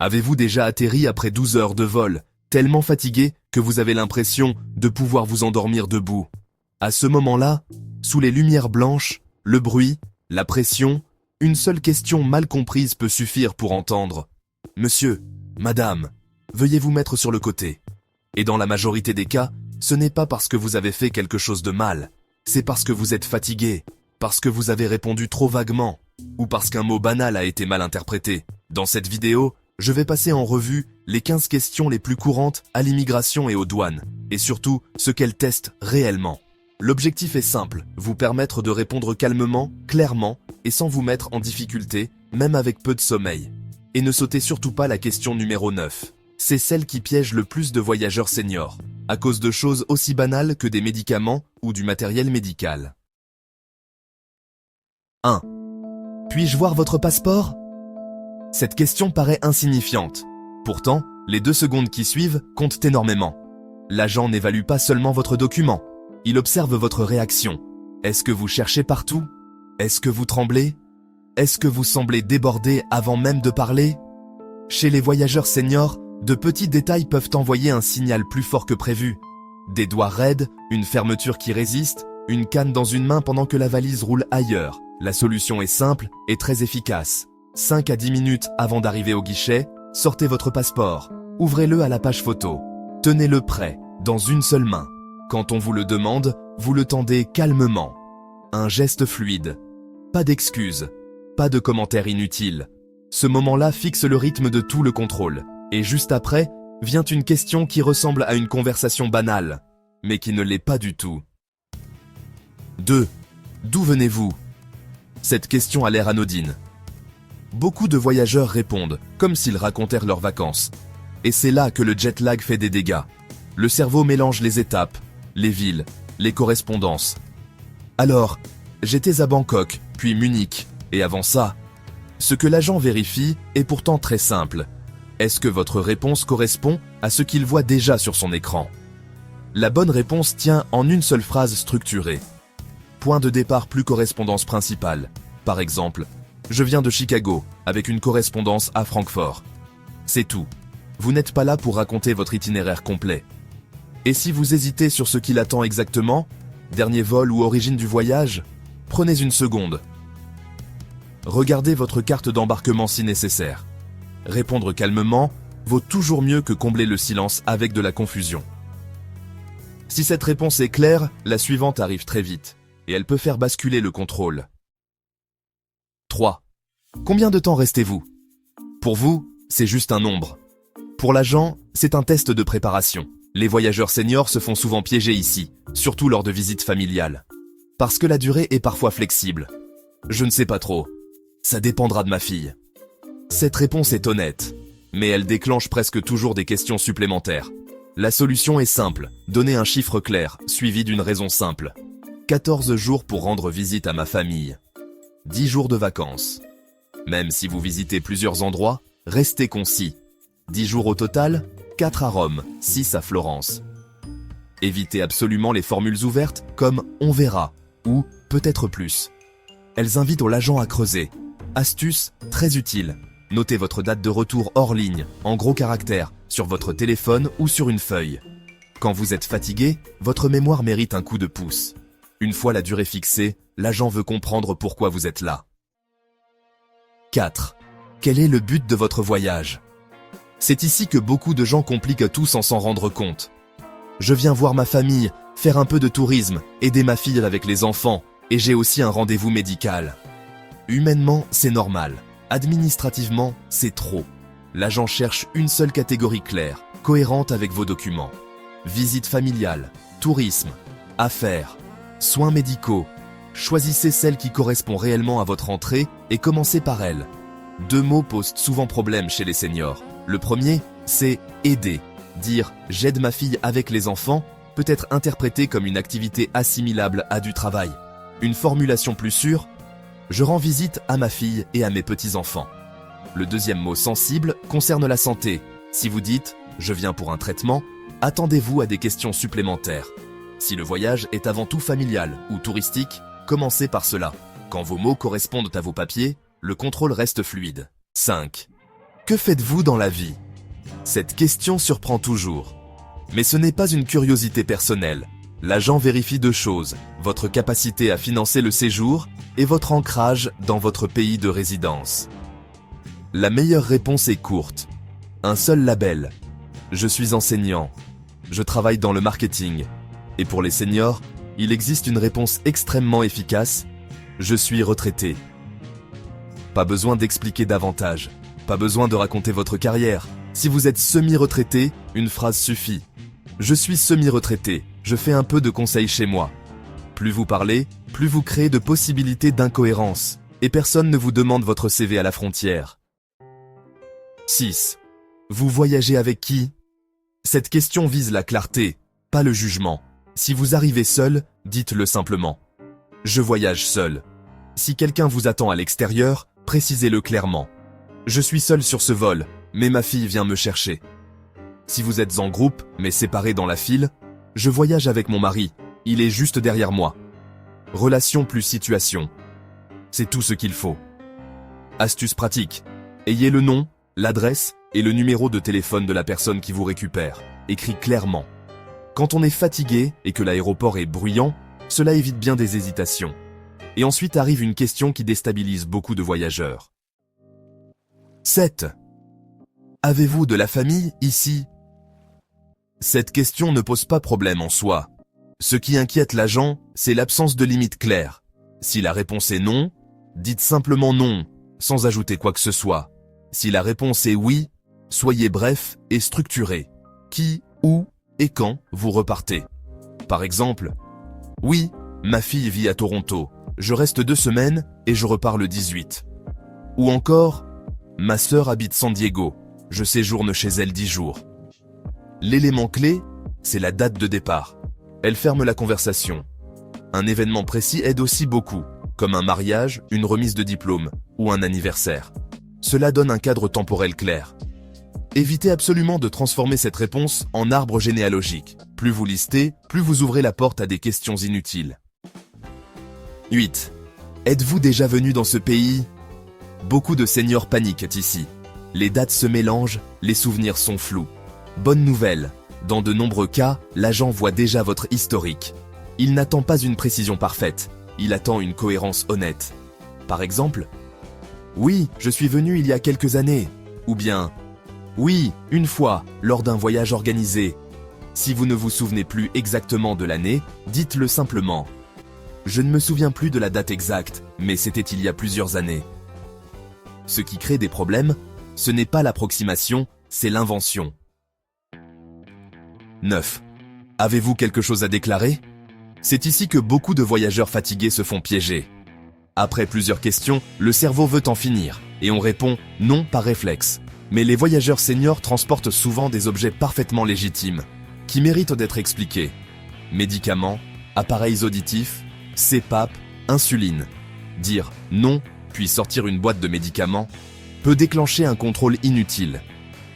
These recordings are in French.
Avez-vous déjà atterri après 12 heures de vol, tellement fatigué que vous avez l'impression de pouvoir vous endormir debout? À ce moment-là, sous les lumières blanches, le bruit, la pression, une seule question mal comprise peut suffire pour entendre « Monsieur, madame, veuillez vous mettre sur le côté ». Et dans la majorité des cas, ce n'est pas parce que vous avez fait quelque chose de mal, c'est parce que vous êtes fatigué, parce que vous avez répondu trop vaguement, ou parce qu'un mot banal a été mal interprété. Dans cette vidéo, je vais passer en revue les 15 questions les plus courantes à l'immigration et aux douanes, et surtout ce qu'elles testent réellement. L'objectif est simple, vous permettre de répondre calmement, clairement, et sans vous mettre en difficulté, même avec peu de sommeil. Et ne sautez surtout pas la question numéro 9. C'est celle qui piège le plus de voyageurs seniors, à cause de choses aussi banales que des médicaments ou du matériel médical. 1. Puis-je voir votre passeport? Cette question paraît insignifiante. Pourtant, les 2 secondes qui suivent comptent énormément. L'agent n'évalue pas seulement votre document, il observe votre réaction. Est-ce que vous cherchez partout? Est-ce que vous tremblez? Est-ce que vous semblez débordé avant même de parler? Chez les voyageurs seniors, de petits détails peuvent envoyer un signal plus fort que prévu. Des doigts raides, une fermeture qui résiste, une canne dans une main pendant que la valise roule ailleurs. La solution est simple et très efficace. 5 à 10 minutes avant d'arriver au guichet, sortez votre passeport. Ouvrez-le à la page photo. Tenez-le prêt, dans une seule main. Quand on vous le demande, vous le tendez calmement. Un geste fluide. Pas d'excuses. Pas de commentaires inutiles. Ce moment-là fixe le rythme de tout le contrôle. Et juste après, vient une question qui ressemble à une conversation banale, mais qui ne l'est pas du tout. 2. D'où venez-vous? Cette question a l'air anodine. Beaucoup de voyageurs répondent, comme s'ils racontèrent leurs vacances. Et c'est là que le jet lag fait des dégâts. Le cerveau mélange les étapes, les villes, les correspondances. Alors, j'étais à Bangkok, puis Munich, et avant ça. Ce que l'agent vérifie est pourtant très simple. Est-ce que votre réponse correspond à ce qu'il voit déjà sur son écran? La bonne réponse tient en une seule phrase structurée. Point de départ plus correspondance principale. Par exemple, je viens de Chicago, avec une correspondance à Francfort. C'est tout. Vous n'êtes pas là pour raconter votre itinéraire complet. Et si vous hésitez sur ce qui l'attend exactement, dernier vol ou origine du voyage, prenez une seconde. Regardez votre carte d'embarquement si nécessaire. Répondre calmement vaut toujours mieux que combler le silence avec de la confusion. Si cette réponse est claire, la suivante arrive très vite, et elle peut faire basculer le contrôle. 3. Combien de temps restez-vous? Pour vous, c'est juste un nombre. Pour l'agent, c'est un test de préparation. Les voyageurs seniors se font souvent piéger ici, surtout lors de visites familiales. Parce que la durée est parfois flexible. Je ne sais pas trop. Ça dépendra de ma fille. Cette réponse est honnête, mais elle déclenche presque toujours des questions supplémentaires. La solution est simple, donner un chiffre clair, suivi d'une raison simple. 14 jours pour rendre visite à ma famille. 10 jours de vacances. Même si vous visitez plusieurs endroits, restez concis. 10 jours au total, 4 à Rome, 6 à Florence. Évitez absolument les formules ouvertes comme « on verra » ou « peut-être plus ». Elles invitent l'agent à creuser. Astuce très utile. Notez votre date de retour hors ligne, en gros caractères, sur votre téléphone ou sur une feuille. Quand vous êtes fatigué, votre mémoire mérite un coup de pouce. Une fois la durée fixée, l'agent veut comprendre pourquoi vous êtes là. 4. Quel est le but de votre voyage? C'est ici que beaucoup de gens compliquent tout sans s'en rendre compte. Je viens voir ma famille, faire un peu de tourisme, aider ma fille avec les enfants, et j'ai aussi un rendez-vous médical. Humainement, c'est normal. Administrativement, c'est trop. L'agent cherche une seule catégorie claire, cohérente avec vos documents. Visite familiale, tourisme, affaires, soins médicaux. Choisissez celle qui correspond réellement à votre entrée et commencez par elle. 2 mots posent souvent problème chez les seniors. Le premier, c'est « aider ». Dire « j'aide ma fille avec les enfants » peut être interprété comme une activité assimilable à du travail. Une formulation plus sûre, je rends visite à ma fille et à mes petits-enfants. Le deuxième mot sensible concerne la santé. Si vous dites « je viens pour un traitement », attendez-vous à des questions supplémentaires. Si le voyage est avant tout familial ou touristique, commencez par cela. Quand vos mots correspondent à vos papiers, le contrôle reste fluide. 5. Que faites-vous dans la vie? Cette question surprend toujours. Mais ce n'est pas une curiosité personnelle. L'agent vérifie deux choses, votre capacité à financer le séjour et votre ancrage dans votre pays de résidence. La meilleure réponse est courte. Un seul label. Je suis enseignant. Je travaille dans le marketing. Et pour les seniors, il existe une réponse extrêmement efficace. Je suis retraité. Pas besoin d'expliquer davantage. Pas besoin de raconter votre carrière. Si vous êtes semi-retraité, une phrase suffit. Je suis semi-retraité. Je fais un peu de conseil chez moi. Plus vous parlez, plus vous créez de possibilités d'incohérence. Et personne ne vous demande votre CV à la frontière. 6. Vous voyagez avec qui? Cette question vise la clarté, pas le jugement. Si vous arrivez seul, dites-le simplement. Je voyage seul. Si quelqu'un vous attend à l'extérieur, précisez-le clairement. Je suis seul sur ce vol, mais ma fille vient me chercher. Si vous êtes en groupe, mais séparés dans la file, je voyage avec mon mari, il est juste derrière moi. Relation plus situation. C'est tout ce qu'il faut. Astuce pratique. Ayez le nom, l'adresse et le numéro de téléphone de la personne qui vous récupère, écrit clairement. Quand on est fatigué et que l'aéroport est bruyant, cela évite bien des hésitations. Et ensuite arrive une question qui déstabilise beaucoup de voyageurs. 7. Avez-vous de la famille ici? Cette question ne pose pas problème en soi. Ce qui inquiète l'agent, c'est l'absence de limite claire. Si la réponse est non, dites simplement non, sans ajouter quoi que ce soit. Si la réponse est oui, soyez bref et structuré. Qui, où et quand vous repartez. Par exemple, oui, ma fille vit à Toronto, je reste 2 semaines et je repars le 18. Ou encore, ma sœur habite San Diego, je séjourne chez elle 10 jours. L'élément clé, c'est la date de départ. Elle ferme la conversation. Un événement précis aide aussi beaucoup, comme un mariage, une remise de diplôme ou un anniversaire. Cela donne un cadre temporel clair. Évitez absolument de transformer cette réponse en arbre généalogique. Plus vous listez, plus vous ouvrez la porte à des questions inutiles. 8. Êtes-vous déjà venu dans ce pays? Beaucoup de seniors paniquent ici. Les dates se mélangent, les souvenirs sont flous. Bonne nouvelle, dans de nombreux cas, l'agent voit déjà votre historique. Il n'attend pas une précision parfaite, il attend une cohérence honnête. Par exemple, « Oui, je suis venu il y a quelques années » ou bien « Oui, une fois, lors d'un voyage organisé ». Si vous ne vous souvenez plus exactement de l'année, dites-le simplement. « Je ne me souviens plus de la date exacte, mais c'était il y a plusieurs années ». Ce qui crée des problèmes, ce n'est pas l'approximation, c'est l'invention. 9. Avez-vous quelque chose à déclarer? C'est ici que beaucoup de voyageurs fatigués se font piéger. Après plusieurs questions, le cerveau veut en finir, et on répond non par réflexe. Mais les voyageurs seniors transportent souvent des objets parfaitement légitimes, qui méritent d'être expliqués. Médicaments, appareils auditifs, CPAP, insuline. Dire non, puis sortir une boîte de médicaments, peut déclencher un contrôle inutile.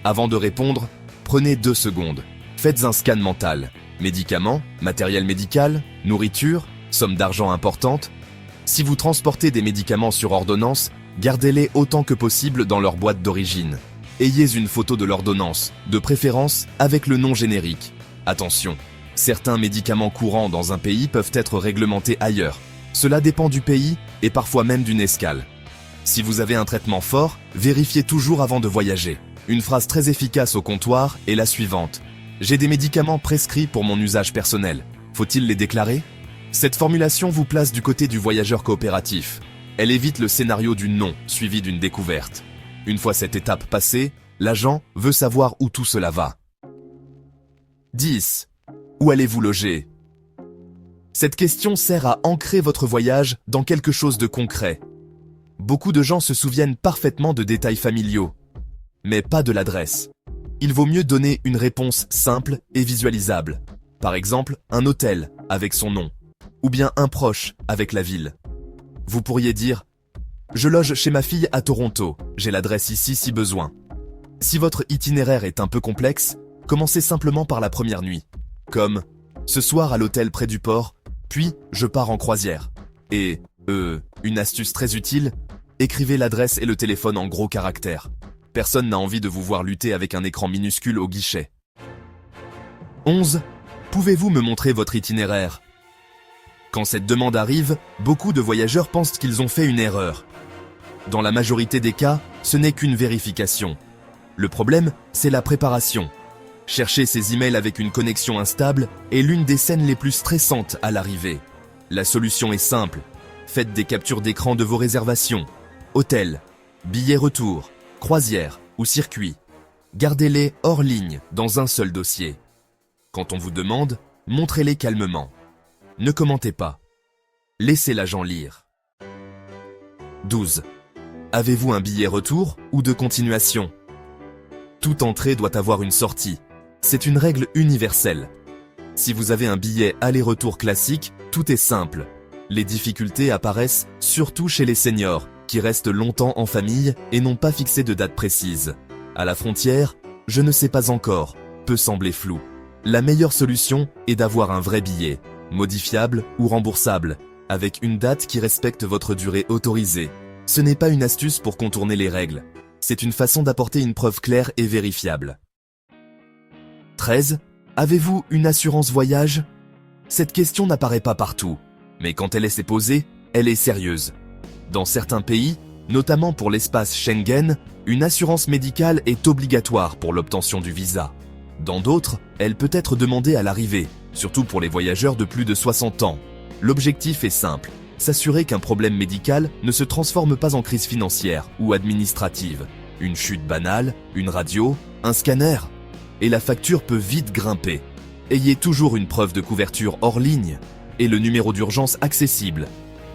Avant de répondre, prenez 2 secondes. Faites un scan mental. Médicaments, matériel médical, nourriture, somme d'argent importante. Si vous transportez des médicaments sur ordonnance, gardez-les autant que possible dans leur boîte d'origine. Ayez une photo de l'ordonnance, de préférence avec le nom générique. Attention, certains médicaments courants dans un pays peuvent être réglementés ailleurs. Cela dépend du pays et parfois même d'une escale. Si vous avez un traitement fort, vérifiez toujours avant de voyager. Une phrase très efficace au comptoir est la suivante. J'ai des médicaments prescrits pour mon usage personnel. Faut-il les déclarer? Cette formulation vous place du côté du voyageur coopératif. Elle évite le scénario du non, suivi d'une découverte. Une fois cette étape passée, l'agent veut savoir où tout cela va. 10. Où allez-vous loger? Cette question sert à ancrer votre voyage dans quelque chose de concret. Beaucoup de gens se souviennent parfaitement de détails familiaux, mais pas de l'adresse. Il vaut mieux donner une réponse simple et visualisable. Par exemple, un hôtel avec son nom, ou bien un proche avec la ville. Vous pourriez dire « Je loge chez ma fille à Toronto, j'ai l'adresse ici si besoin ». Si votre itinéraire est un peu complexe, commencez simplement par la première nuit, comme « Ce soir à l'hôtel près du port, puis je pars en croisière ». Et, une astuce très utile, écrivez l'adresse et le téléphone en gros caractères. Personne n'a envie de vous voir lutter avec un écran minuscule au guichet. 11. Pouvez-vous me montrer votre itinéraire? Quand cette demande arrive, beaucoup de voyageurs pensent qu'ils ont fait une erreur. Dans la majorité des cas, ce n'est qu'une vérification. Le problème, c'est la préparation. Chercher ces emails avec une connexion instable est l'une des scènes les plus stressantes à l'arrivée. La solution est simple. Faites des captures d'écran de vos réservations. Hôtel, billets retour, croisière ou circuit. Gardez-les hors ligne dans un seul dossier. Quand on vous demande, montrez-les calmement. Ne commentez pas. Laissez l'agent lire. 12. Avez-vous un billet retour ou de continuation? Toute entrée doit avoir une sortie. C'est une règle universelle. Si vous avez un billet aller-retour classique, tout est simple. Les difficultés apparaissent surtout chez les seniors, qui restent longtemps en famille et n'ont pas fixé de date précise. À la frontière, je ne sais pas encore, peut sembler flou. La meilleure solution est d'avoir un vrai billet, modifiable ou remboursable, avec une date qui respecte votre durée autorisée. Ce n'est pas une astuce pour contourner les règles. C'est une façon d'apporter une preuve claire et vérifiable. 13. Avez-vous une assurance voyage? Cette question n'apparaît pas partout, mais quand elle est posée, elle est sérieuse. Dans certains pays, notamment pour l'espace Schengen, une assurance médicale est obligatoire pour l'obtention du visa. Dans d'autres, elle peut être demandée à l'arrivée, surtout pour les voyageurs de plus de 60 ans. L'objectif est simple, s'assurer qu'un problème médical ne se transforme pas en crise financière ou administrative. Une chute banale, une radio, un scanner, et la facture peut vite grimper. Ayez toujours une preuve de couverture hors ligne et le numéro d'urgence accessible.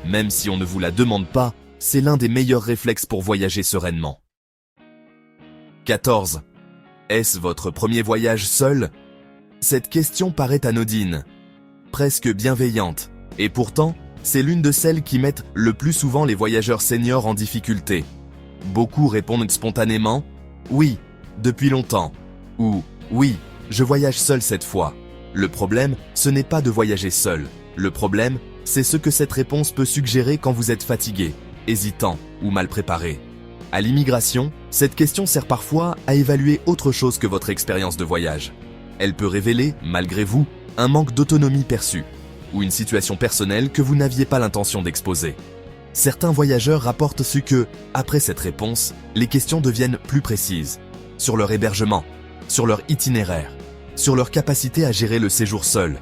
Même si on ne vous la demande pas, c'est l'un des meilleurs réflexes pour voyager sereinement. 14. Est-ce votre premier voyage seul? Cette question paraît anodine, presque bienveillante, et pourtant, c'est l'une de celles qui mettent le plus souvent les voyageurs seniors en difficulté. Beaucoup répondent spontanément « Oui, depuis longtemps » ou « Oui, je voyage seul cette fois ». Le problème, ce n'est pas de voyager seul. Le problème, c'est ce que cette réponse peut suggérer quand vous êtes fatigué, hésitant ou mal préparé. À l'immigration, cette question sert parfois à évaluer autre chose que votre expérience de voyage. Elle peut révéler, malgré vous, un manque d'autonomie perçue, ou une situation personnelle que vous n'aviez pas l'intention d'exposer. Certains voyageurs rapportent ce que, après cette réponse, les questions deviennent plus précises, sur leur hébergement, sur leur itinéraire, sur leur capacité à gérer le séjour seul.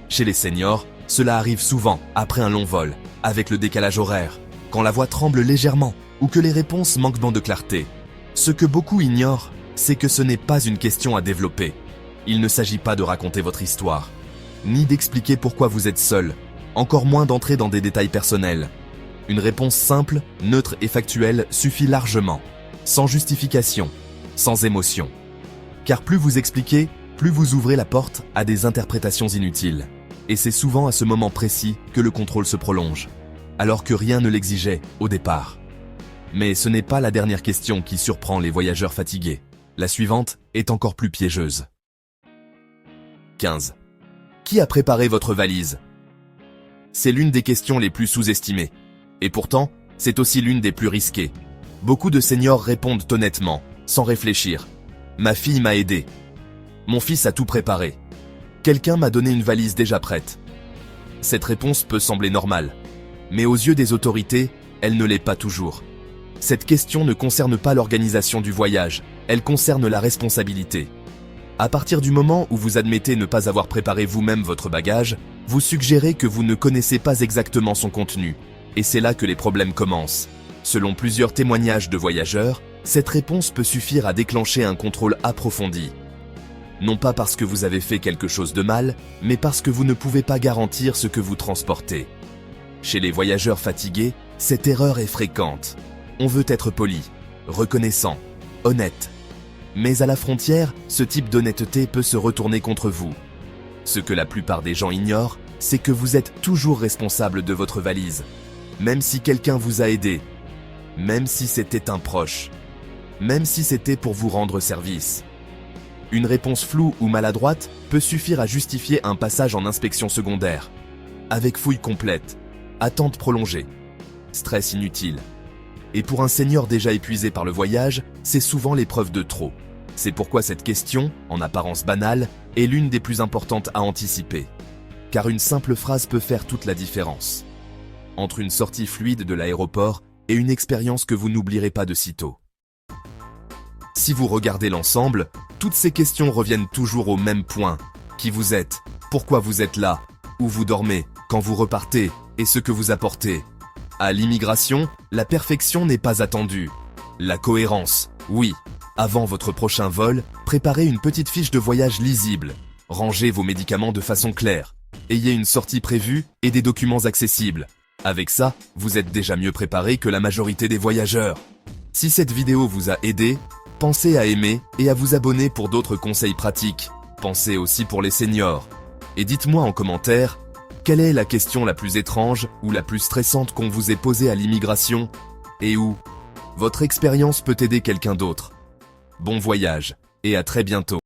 Chez les seniors, cela arrive souvent après un long vol, avec le décalage horaire, quand la voix tremble légèrement ou que les réponses manquent de clarté. Ce que beaucoup ignorent, c'est que ce n'est pas une question à développer. Il ne s'agit pas de raconter votre histoire, ni d'expliquer pourquoi vous êtes seul, encore moins d'entrer dans des détails personnels. Une réponse simple, neutre et factuelle suffit largement, sans justification, sans émotion. Car plus vous expliquez, plus vous ouvrez la porte à des interprétations inutiles. Et c'est souvent à ce moment précis que le contrôle se prolonge, alors que rien ne l'exigeait au départ. Mais ce n'est pas la dernière question qui surprend les voyageurs fatigués. La suivante est encore plus piégeuse. 15. Qui a préparé votre valise? C'est l'une des questions les plus sous-estimées. Et pourtant, c'est aussi l'une des plus risquées. Beaucoup de seniors répondent honnêtement, sans réfléchir. Ma fille m'a aidé. Mon fils a tout préparé. Quelqu'un m'a donné une valise déjà prête. Cette réponse peut sembler normale, mais aux yeux des autorités, elle ne l'est pas toujours. Cette question ne concerne pas l'organisation du voyage, elle concerne la responsabilité. À partir du moment où vous admettez ne pas avoir préparé vous-même votre bagage, vous suggérez que vous ne connaissez pas exactement son contenu, et c'est là que les problèmes commencent. Selon plusieurs témoignages de voyageurs, cette réponse peut suffire à déclencher un contrôle approfondi. Non pas parce que vous avez fait quelque chose de mal, mais parce que vous ne pouvez pas garantir ce que vous transportez. Chez les voyageurs fatigués, cette erreur est fréquente. On veut être poli, reconnaissant, honnête. Mais à la frontière, ce type d'honnêteté peut se retourner contre vous. Ce que la plupart des gens ignorent, c'est que vous êtes toujours responsable de votre valise. Même si quelqu'un vous a aidé, même si c'était un proche, même si c'était pour vous rendre service. Une réponse floue ou maladroite peut suffire à justifier un passage en inspection secondaire. Avec fouille complète, attente prolongée, stress inutile. Et pour un senior déjà épuisé par le voyage, c'est souvent l'épreuve de trop. C'est pourquoi cette question, en apparence banale, est l'une des plus importantes à anticiper. Car une simple phrase peut faire toute la différence. Entre une sortie fluide de l'aéroport et une expérience que vous n'oublierez pas de sitôt. Si vous regardez l'ensemble, toutes ces questions reviennent toujours au même point. Qui vous êtes? Pourquoi vous êtes là? Où vous dormez? Quand vous repartez? Et ce que vous apportez? À l'immigration, la perfection n'est pas attendue. La cohérence, oui. Avant votre prochain vol, préparez une petite fiche de voyage lisible. Rangez vos médicaments de façon claire. Ayez une sortie prévue et des documents accessibles. Avec ça, vous êtes déjà mieux préparé que la majorité des voyageurs. Si cette vidéo vous a aidé, pensez à aimer et à vous abonner pour d'autres conseils pratiques. Pensez aussi pour les seniors. Et dites-moi en commentaire, quelle est la question la plus étrange ou la plus stressante qu'on vous ait posée à l'immigration? Et où votre expérience peut aider quelqu'un d'autre. Bon voyage, et à très bientôt.